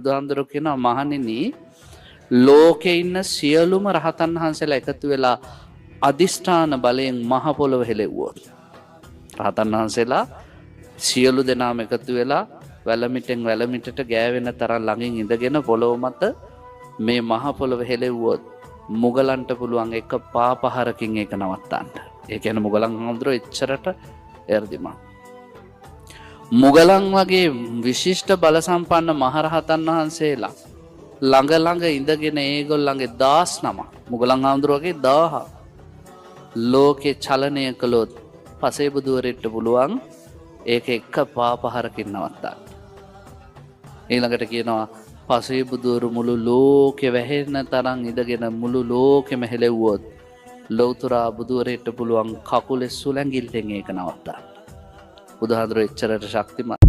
බුදුහාමුදුරුවෝ කියනවා මහණෙනි ලෝකේ ඉන්න සියලුම රහතන් වහන්සේලා එකතු වෙලා අදිෂ්ඨාන බලයෙන් මහ පොළොව හෙලෙව්වොත් රහතන් වහන්සේලා සියලු දෙනාම එකතු වෙලා වැලමිටෙන් වැලමිටට ගෑවෙන තරම් ළඟින් ඉඳගෙන පොළොව මත මේ මහ පොළොව හෙලෙව්වොත් මුගලන්ට පුළුවන් එක පාපහරකින් ඒක නවත්තන්න. ඒ කියන්නේ මුගලන් හාමුදුරුවෝ එච්චරට එර්දිමත්. මුගලන් වගේ විශිෂ්ට බල සම්පන්න මහරහතන් වහන්සේලා ළඟ ඉඳගෙන ඒගොල්ලන්ගේ 19 මුගලන් හාමුදුරුවෝගේ 1000 ලෝකේ චලනය කළොත් පසේ බුදුවරෙට පුළුවන් ඒක එක පාපහරකින් නවත්තන්න. ඊළඟට කියනවා පසේ බුදුවරු මුළු ලෝකෙ වැහෙන්න තරම් ඉඳගෙන මුළු ලෝකෙම හෙලෙව්වොත් ලෞතුරා බුදුවරෙට පුළුවන් කකුලේ සුලංගිල්ලෙන් ඒක නවත්තන්න. බුදුහාමුදුරුවෝ එච්චරට ශක්තිමත්.